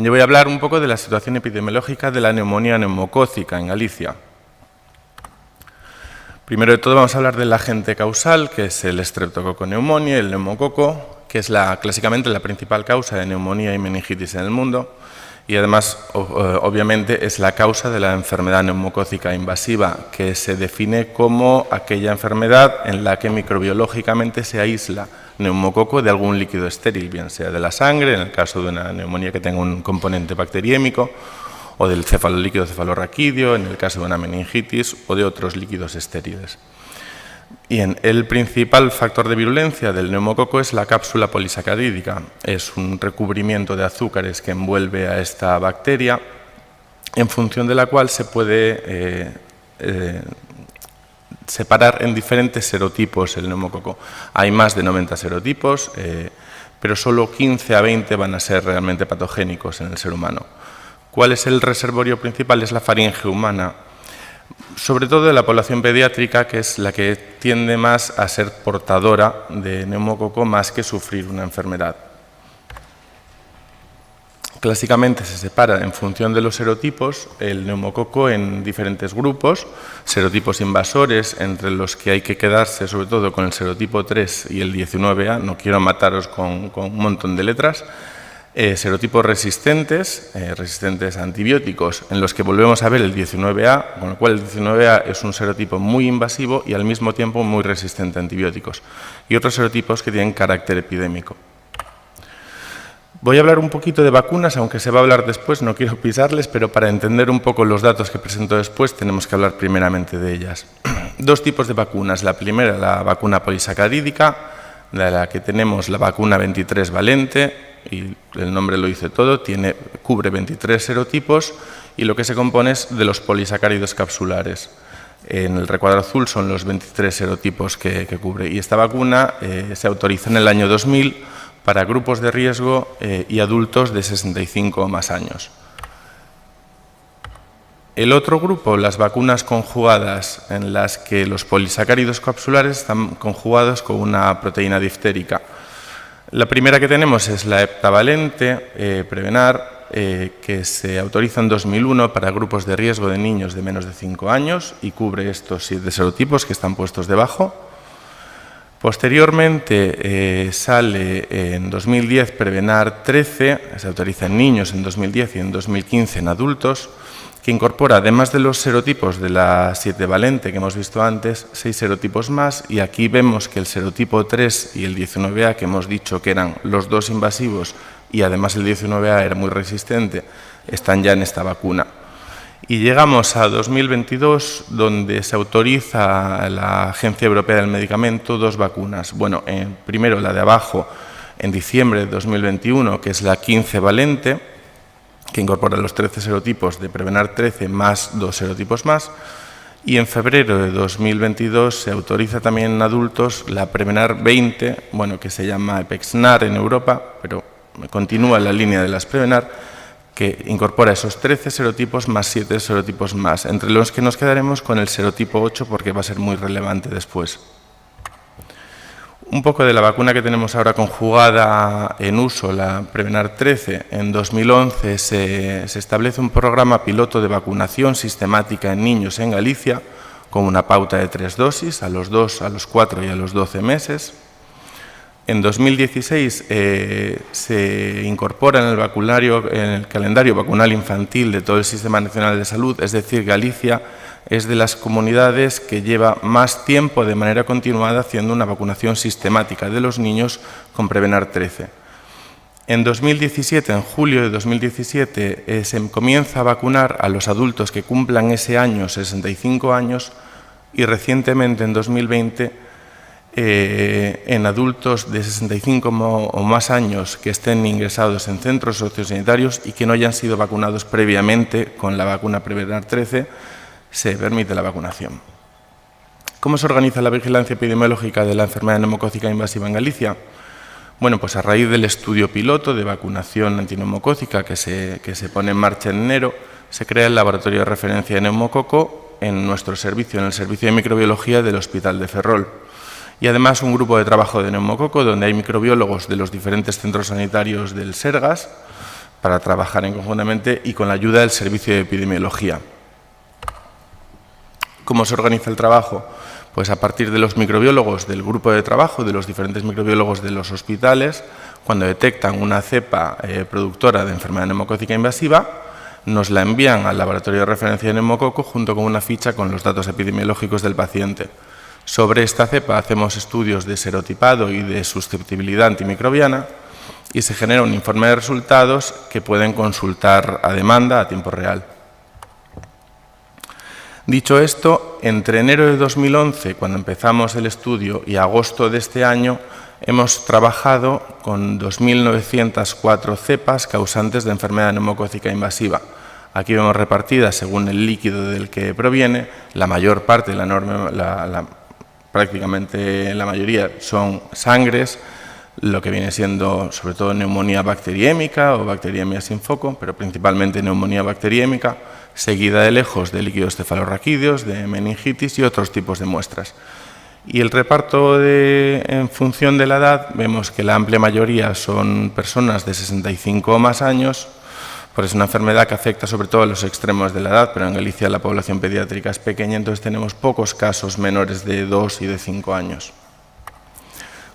Yo voy a hablar un poco de la situación epidemiológica de la neumonía neumocócica en Galicia. Primero de todo vamos a hablar del agente causal, que es el Streptococcus pneumoniae, el neumococo, que es clásicamente la principal causa de neumonía y meningitis en el mundo, y además, obviamente, es la causa de la enfermedad neumocócica invasiva, que se define como aquella enfermedad en la que microbiológicamente se aísla neumococo de algún líquido estéril, bien sea de la sangre, en el caso de una neumonía que tenga un componente bacteriémico, o del líquido cefalorraquídeo, en el caso de una meningitis, o de otros líquidos estériles. Bien, el principal factor de virulencia del neumococo es la cápsula polisacarídica. Es un recubrimiento de azúcares que envuelve a esta bacteria, en función de la cual se puede separar en diferentes serotipos el neumococo. Hay más de 90 serotipos, pero solo 15 a 20 van a ser realmente patogénicos en el ser humano. ¿Cuál es el reservorio principal? Es la faringe humana, sobre todo de la población pediátrica, que es la que tiende más a ser portadora de neumococo más que sufrir una enfermedad. Clásicamente se separa en función de los serotipos el neumococo en diferentes grupos, serotipos invasores, entre los que hay que quedarse sobre todo con el serotipo 3 y el 19A, no quiero mataros con un montón de letras, serotipos resistentes, resistentes a antibióticos, en los que volvemos a ver el 19A, con lo cual el 19A es un serotipo muy invasivo y al mismo tiempo muy resistente a antibióticos, y otros serotipos que tienen carácter epidémico. Voy a hablar un poquito de vacunas, aunque se va a hablar después, no quiero pisarles, pero para entender un poco los datos que presento después tenemos que hablar primeramente de ellas. Dos tipos de vacunas. La primera, la vacuna polisacarídica, de la que tenemos la vacuna 23 valente, y el nombre lo dice todo, cubre 23 serotipos y lo que se compone es de los polisacáridos capsulares. En el recuadro azul son los 23 serotipos que cubre, y esta vacuna se autoriza en el año 2000 para grupos de riesgo y adultos de 65 o más años. El otro grupo, las vacunas conjugadas, en las que los polisacáridos capsulares están conjugados con una proteína diftérica. La primera que tenemos es la heptavalente, Prevenar, que se autoriza en 2001 para grupos de riesgo de niños de menos de 5 años y cubre estos 7 serotipos que están puestos debajo. Posteriormente sale en 2010 Prevenar 13, se autoriza en niños en 2010 y en 2015 en adultos, que incorpora, además de los serotipos de la 7 valente que hemos visto antes, 6 serotipos más, y aquí vemos que el serotipo 3 y el 19A, que hemos dicho que eran los dos invasivos y además el 19A era muy resistente, están ya en esta vacuna. Y llegamos a 2022, donde se autoriza a la Agencia Europea del Medicamento dos vacunas. Bueno, primero la de abajo, en diciembre de 2021, que es la 15 valente, que incorpora los 13 serotipos de Prevenar 13 más 2 serotipos más. Y en febrero de 2022 se autoriza también en adultos la Prevenar 20, bueno, que se llama Epexnar en Europa, pero continúa la línea de las Prevenar, que incorpora esos 13 serotipos más 7 serotipos más, entre los que nos quedaremos con el serotipo 8 porque va a ser muy relevante después. Un poco de la vacuna que tenemos ahora conjugada en uso, la Prevenar 13. En 2011 se establece un programa piloto de vacunación sistemática en niños en Galicia, con una pauta de 3 dosis, a los 2, a los 4 y a los 12 meses. En 2016 se incorpora en el calendario vacunal infantil de todo el Sistema Nacional de Salud, es decir, Galicia es de las comunidades que lleva más tiempo de manera continuada haciendo una vacunación sistemática de los niños con Prevenar 13. En 2017, en julio de 2017, se comienza a vacunar a los adultos que cumplan ese año 65 años y recientemente, en 2020, en adultos de 65 o más años que estén ingresados en centros sociosanitarios y que no hayan sido vacunados previamente con la vacuna Prevenar 13, se permite la vacunación. ¿Cómo se organiza la vigilancia epidemiológica de la enfermedad neumocócica invasiva en Galicia? Bueno, pues a raíz del estudio piloto de vacunación antineumocócica que se pone en marcha en enero, se crea el laboratorio de referencia de neumococo en nuestro servicio, en el servicio de microbiología del Hospital de Ferrol. Y además un grupo de trabajo de neumococo donde hay microbiólogos de los diferentes centros sanitarios del Sergas, para trabajar conjuntamente y con la ayuda del Servicio de Epidemiología. ¿Cómo se organiza el trabajo? Pues a partir de los microbiólogos del grupo de trabajo, de los diferentes microbiólogos de los hospitales, cuando detectan una cepa productora de enfermedad neumocócica invasiva, nos la envían al laboratorio de referencia de neumococo junto con una ficha con los datos epidemiológicos del paciente. Sobre esta cepa hacemos estudios de serotipado y de susceptibilidad antimicrobiana y se genera un informe de resultados que pueden consultar a demanda a tiempo real. Dicho esto, entre enero de 2011, cuando empezamos el estudio, y agosto de este año, hemos trabajado con 2.904 cepas causantes de enfermedad neumocócica invasiva. Aquí vemos repartidas, según el líquido del que proviene, la mayor parte, prácticamente la mayoría, son sangres, lo que viene siendo sobre todo neumonía bacteriémica o bacteriemia sin foco, pero principalmente neumonía bacteriémica, seguida de lejos de líquidos cefalorraquídeos, de meningitis y otros tipos de muestras. Y el reparto en función de la edad, vemos que la amplia mayoría son personas de 65 o más años, pues es una enfermedad que afecta sobre todo a los extremos de la edad, pero en Galicia la población pediátrica es pequeña, entonces tenemos pocos casos menores de 2 y de 5 años.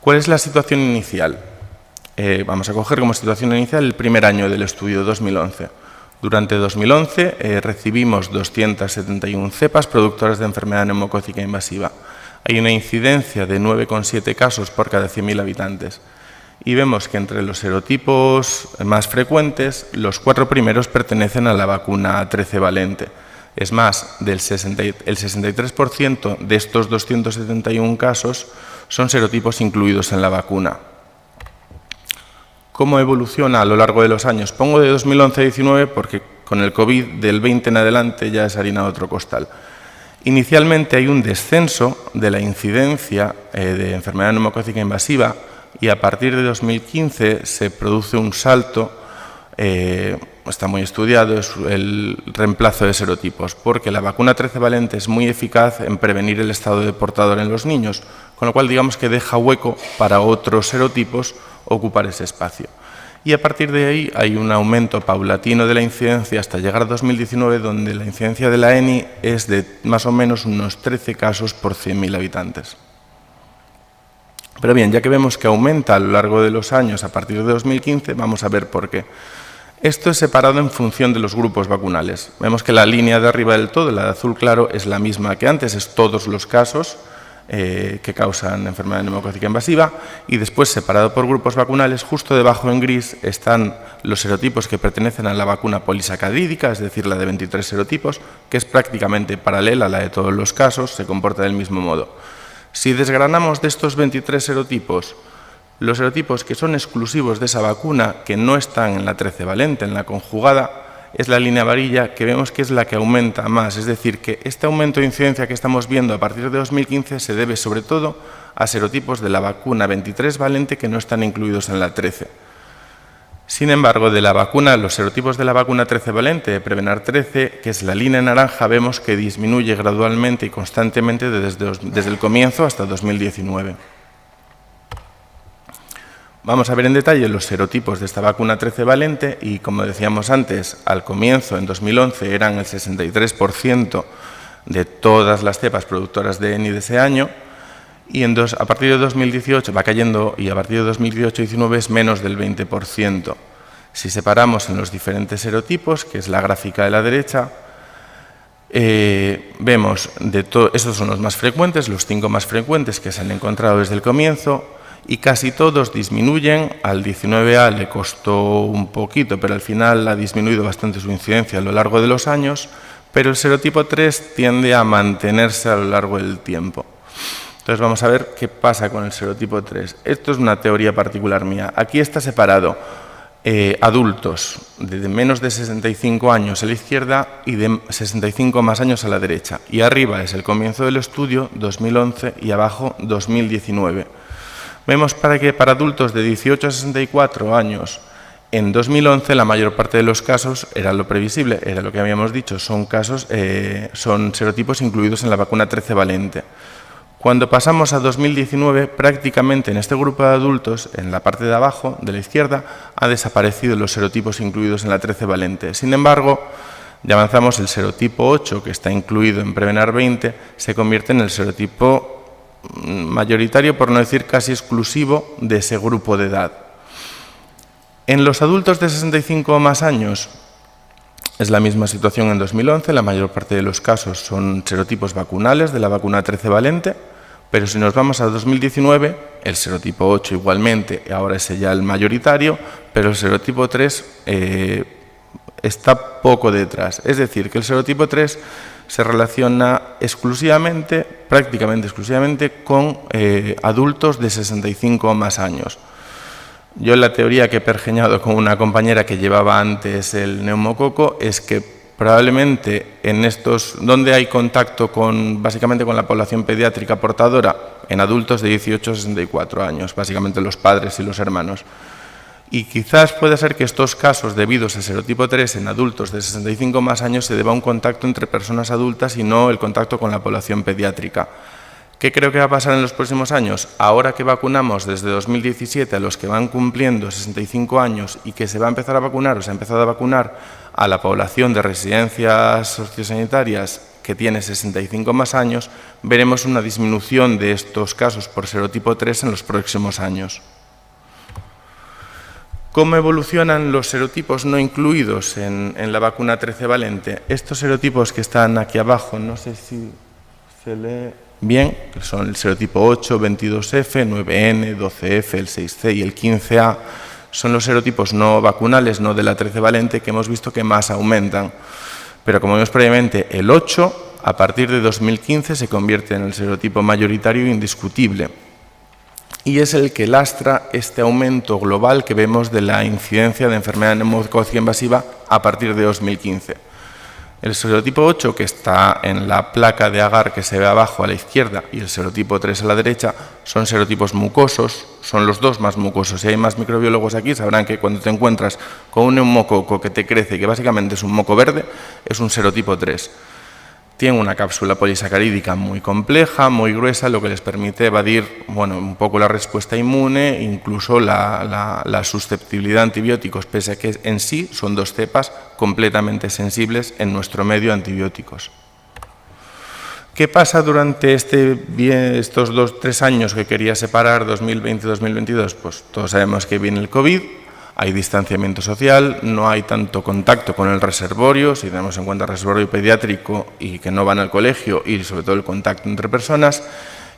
¿Cuál es la situación inicial? Vamos a coger como situación inicial el primer año del estudio, 2011. Durante 2011 recibimos 271 cepas productoras de enfermedad neumocócica invasiva. Hay una incidencia de 9,7 casos por cada 100.000 habitantes. Y vemos que entre los serotipos más frecuentes, los 4 primeros pertenecen a la vacuna 13 valente. Es más, el 63% de estos 271 casos son serotipos incluidos en la vacuna. ¿Cómo evoluciona a lo largo de los años? Pongo de 2011 a 2019 porque con el COVID del 20 en adelante ya es harina de otro costal. Inicialmente hay un descenso de la incidencia de enfermedad neumocócica invasiva y a partir de 2015 se produce un salto, está muy estudiado, es el reemplazo de serotipos, porque la vacuna 13 valente es muy eficaz en prevenir el estado de portador en los niños, con lo cual digamos que deja hueco para otros serotipos ocupar ese espacio. Y a partir de ahí hay un aumento paulatino de la incidencia hasta llegar a 2019, donde la incidencia de la ENI es de más o menos unos 13 casos por 100.000 habitantes. Pero bien, ya que vemos que aumenta a lo largo de los años a partir de 2015, vamos a ver por qué. Esto es separado en función de los grupos vacunales. Vemos que la línea de arriba del todo, la de azul claro, es la misma que antes, es todos los casos que causan enfermedad neumocócica invasiva, y después, separado por grupos vacunales, justo debajo en gris están los serotipos que pertenecen a la vacuna polisacadídica, es decir, la de 23 serotipos, que es prácticamente paralela a la de todos los casos, se comporta del mismo modo. Si desgranamos de estos 23 serotipos, los serotipos que son exclusivos de esa vacuna, que no están en la 13 valente, en la conjugada, es la línea amarilla, que vemos que es la que aumenta más. Es decir, que este aumento de incidencia que estamos viendo a partir de 2015 se debe sobre todo a serotipos de la vacuna 23 valente que no están incluidos en la 13. Sin embargo, de la vacuna, los serotipos de la vacuna 13 valente, de Prevenar 13, que es la línea naranja, vemos que disminuye gradualmente y constantemente desde el comienzo hasta 2019. Vamos a ver en detalle los serotipos de esta vacuna 13 valente y, como decíamos antes, al comienzo, en 2011, eran el 63% de todas las cepas productoras de ENI de ese año, y a partir de 2018 va cayendo, y a partir de 2018-19 es menos del 20%. Si separamos en los diferentes serotipos, que es la gráfica de la derecha, vemos, estos son los más frecuentes, los 5 más frecuentes que se han encontrado desde el comienzo, y casi todos disminuyen. Al 19A le costó un poquito, pero al final ha disminuido bastante su incidencia a lo largo de los años, pero el serotipo 3 tiende a mantenerse a lo largo del tiempo. Entonces vamos a ver qué pasa con el serotipo 3. Esto es una teoría particular mía. Aquí está separado adultos de menos de 65 años a la izquierda y de 65 más años a la derecha. Y arriba es el comienzo del estudio, 2011, y abajo 2019. Vemos que para adultos de 18 a 64 años, en 2011 la mayor parte de los casos era lo previsible, era lo que habíamos dicho, son serotipos incluidos en la vacuna 13 valente. Cuando pasamos a 2019, prácticamente en este grupo de adultos, en la parte de abajo, de la izquierda, ha desaparecido los serotipos incluidos en la 13 valente. Sin embargo, ya avanzamos, el serotipo 8, que está incluido en Prevenar 20, se convierte en el serotipo mayoritario, por no decir casi exclusivo, de ese grupo de edad. En los adultos de 65 o más años, es la misma situación en 2011, la mayor parte de los casos son serotipos vacunales de la vacuna 13 valente, pero si nos vamos a 2019, el serotipo 8 igualmente, ahora es ya el mayoritario, pero el serotipo 3 está poco detrás. Es decir, que el serotipo 3 se relaciona exclusivamente, prácticamente exclusivamente, con adultos de 65 o más años. Yo la teoría que he pergeñado con una compañera que llevaba antes el neumococo es que probablemente en estos, donde hay contacto básicamente con la población pediátrica portadora, en adultos de 18 a 64 años, básicamente los padres y los hermanos. Y quizás pueda ser que estos casos debidos a serotipo 3 en adultos de 65 más años se deba a un contacto entre personas adultas y no el contacto con la población pediátrica. ¿Qué creo que va a pasar en los próximos años? Ahora que vacunamos desde 2017 a los que van cumpliendo 65 años y que se va a empezar a vacunar o se ha empezado a vacunar a la población de residencias sociosanitarias que tiene 65 más años, veremos una disminución de estos casos por serotipo 3 en los próximos años. ¿Cómo evolucionan los serotipos no incluidos en la vacuna 13 valente? Estos serotipos que están aquí abajo, no sé si se lee bien, son el serotipo 8, 22F, 9N, 12F, el 6C y el 15A, son los serotipos no vacunales, no de la 13 valente, que hemos visto que más aumentan. Pero como vimos previamente, el 8, a partir de 2015, se convierte en el serotipo mayoritario indiscutible. Y es el que lastra este aumento global que vemos de la incidencia de enfermedad neumocócica invasiva a partir de 2015. El serotipo 8, que está en la placa de agar que se ve abajo a la izquierda, y el serotipo 3 a la derecha, son serotipos mucosos, son los dos más mucosos. Si hay más microbiólogos aquí, sabrán que cuando te encuentras con un neumococo que te crece, que básicamente es un moco verde, es un serotipo 3. Tiene una cápsula polisacarídica muy compleja, muy gruesa, lo que les permite evadir un poco la respuesta inmune, incluso la susceptibilidad a antibióticos, pese a que en sí son dos cepas completamente sensibles en nuestro medio a antibióticos. ¿Qué pasa durante estos 2-3 años que quería separar, 2020-2022? Pues todos sabemos que viene el COVID. Hay distanciamiento social, no hay tanto contacto con el reservorio, si tenemos en cuenta el reservorio pediátrico y que no van al colegio, y sobre todo el contacto entre personas.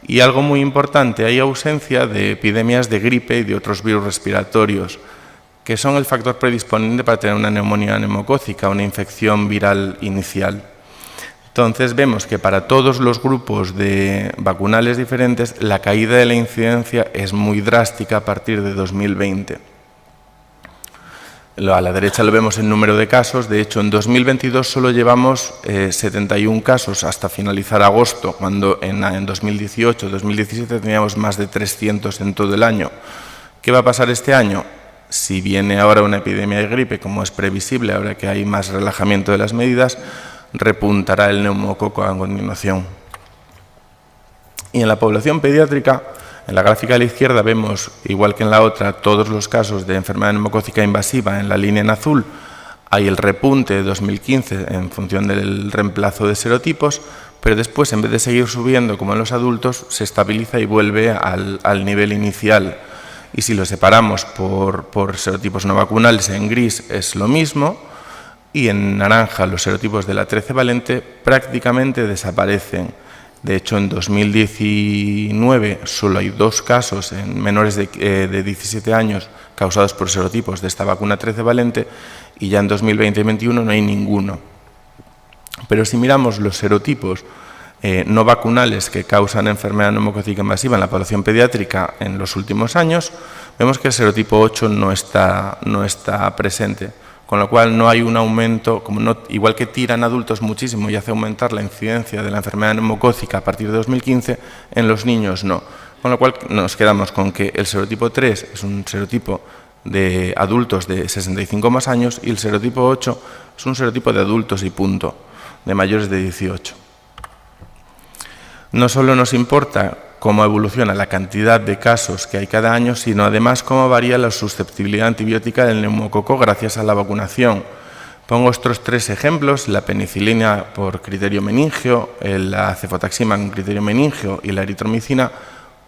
Y algo muy importante, hay ausencia de epidemias de gripe y de otros virus respiratorios, que son el factor predisponente para tener una neumonía neumocócica, una infección viral inicial. Entonces vemos que para todos los grupos de vacunales diferentes, la caída de la incidencia es muy drástica a partir de 2020. A la derecha lo vemos en número de casos. De hecho, en 2022 solo llevamos 71 casos hasta finalizar agosto, cuando en 2018-2017 teníamos más de 300 en todo el año. ¿Qué va a pasar este año? Si viene ahora una epidemia de gripe, como es previsible, ahora que hay más relajamiento de las medidas, repuntará el neumococo a continuación. Y en la población pediátrica, en la gráfica de la izquierda vemos, igual que en la otra, todos los casos de enfermedad neumocócica invasiva en la línea en azul. Hay el repunte de 2015 en función del reemplazo de serotipos, pero después, en vez de seguir subiendo como en los adultos, se estabiliza y vuelve al nivel inicial. Y si lo separamos por serotipos no vacunales, en gris es lo mismo, y en naranja los serotipos de la 13 valente prácticamente desaparecen. De hecho, en 2019 solo hay 2 casos en menores de 17 años causados por serotipos de esta vacuna 13 valente, y ya en 2020 y 2021 no hay ninguno. Pero si miramos los serotipos no vacunales que causan enfermedad neumocócica invasiva en la población pediátrica en los últimos años, vemos que el serotipo 8 no está presente. Con lo cual no hay un aumento, igual que tiran adultos muchísimo y hace aumentar la incidencia de la enfermedad neumocócica a partir de 2015, en los niños no. Con lo cual nos quedamos con que el serotipo 3 es un serotipo de adultos de 65 más años y el serotipo 8 es un serotipo de adultos y punto, de mayores de 18. No solo nos importa cómo evoluciona la cantidad de casos que hay cada año, sino además cómo varía la susceptibilidad antibiótica del neumococo gracias a la vacunación. Pongo estos 3 ejemplos: la penicilina por criterio meningio, la cefotaxima con criterio meningio y la eritromicina,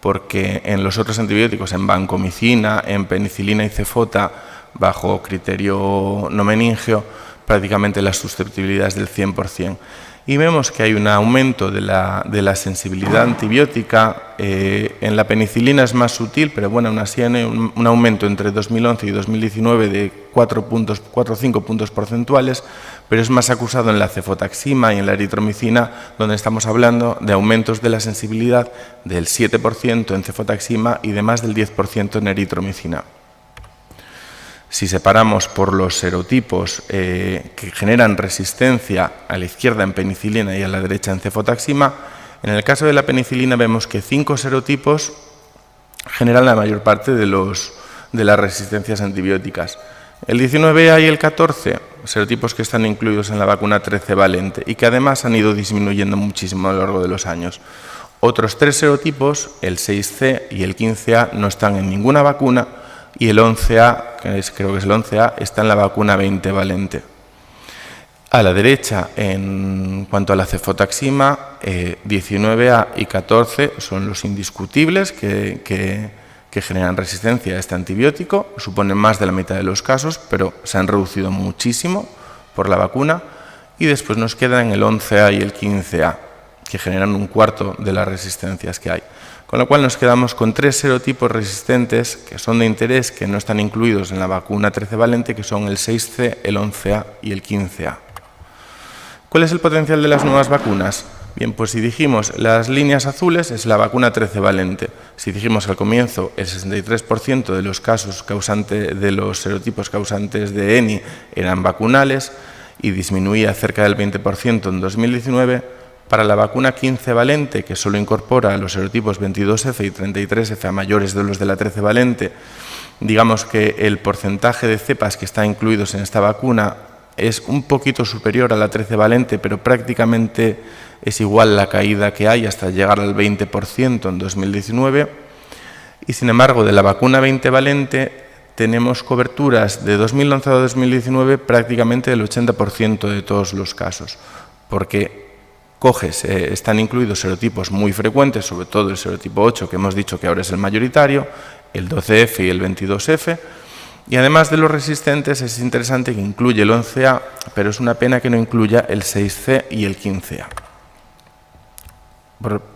porque en los otros antibióticos, en vancomicina, en penicilina y cefota, bajo criterio no meningio, prácticamente la susceptibilidad es del 100%. Y vemos que hay un aumento de la sensibilidad antibiótica. En la penicilina es más sutil, pero bueno, aún así hay un aumento entre 2011 y 2019 de 4 o 5 puntos porcentuales, pero es más acusado en la cefotaxima y en la eritromicina, donde estamos hablando de aumentos de la sensibilidad del 7% en cefotaxima y de más del 10% en eritromicina. Si separamos por los serotipos que generan resistencia a la izquierda en penicilina y a la derecha en cefotaxima, en el caso de la penicilina vemos que 5 serotipos generan la mayor parte de las resistencias antibióticas. El 19A y el 14, serotipos que están incluidos en la vacuna 13 valente y que además han ido disminuyendo muchísimo a lo largo de los años. Otros 3 serotipos, el 6C y el 15A, no están en ninguna vacuna, y el 11A, creo que es el 11A, está en la vacuna 20 valente. A la derecha, en cuanto a la cefotaxima, 19A y 14 son los indiscutibles que generan resistencia a este antibiótico, suponen más de la mitad de los casos, pero se han reducido muchísimo por la vacuna, y después nos quedan el 11A y el 15A, que generan un cuarto de las resistencias que hay. Con lo cual nos quedamos con 3 serotipos resistentes que son de interés, que no están incluidos en la vacuna 13 valente, que son el 6C, el 11A y el 15A. ¿Cuál es el potencial de las nuevas vacunas? Bien, pues si dijimos las líneas azules es la vacuna 13 valente. Si dijimos al comienzo el 63% de los casos de los serotipos causantes de ENI eran vacunales y disminuía cerca del 20% en 2019, para la vacuna 15 valente, que solo incorpora los serotipos 22F y 33F a mayores de los de la 13 valente, digamos que el porcentaje de cepas que están incluidos en esta vacuna es un poquito superior a la 13 valente, pero prácticamente es igual la caída que hay hasta llegar al 20% en 2019. Y sin embargo, de la vacuna 20 valente tenemos coberturas de 2011 a 2019 prácticamente del 80% de todos los casos, porque están incluidos serotipos muy frecuentes, sobre todo el serotipo 8, que hemos dicho que ahora es el mayoritario, el 12F y el 22F, y además de los resistentes es interesante que incluye el 11A, pero es una pena que no incluya el 6C y el 15A.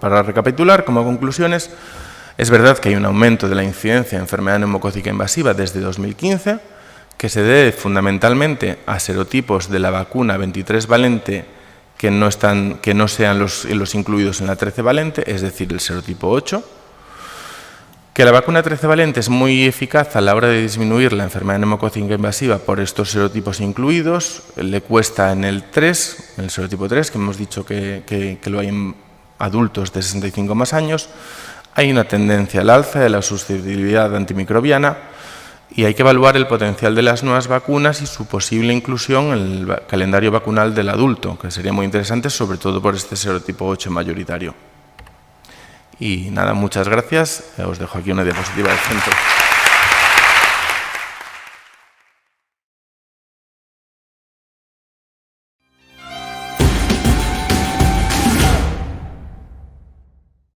Para recapitular, como conclusiones, es verdad que hay un aumento de la incidencia de enfermedad neumocócica invasiva desde 2015, que se debe fundamentalmente a serotipos de la vacuna 23 valente que no sean los incluidos en la 13 valente, es decir, el serotipo 8, que la vacuna 13 valente es muy eficaz a la hora de disminuir la enfermedad neumocócica invasiva por estos serotipos incluidos, le cuesta en el 3, el serotipo 3, que hemos dicho que lo hay en adultos de 65 más años, hay una tendencia al alza de la susceptibilidad antimicrobiana, y hay que evaluar el potencial de las nuevas vacunas y su posible inclusión en el calendario vacunal del adulto, que sería muy interesante, sobre todo por este serotipo 8 mayoritario. Y nada, muchas gracias. Os dejo aquí una diapositiva del centro.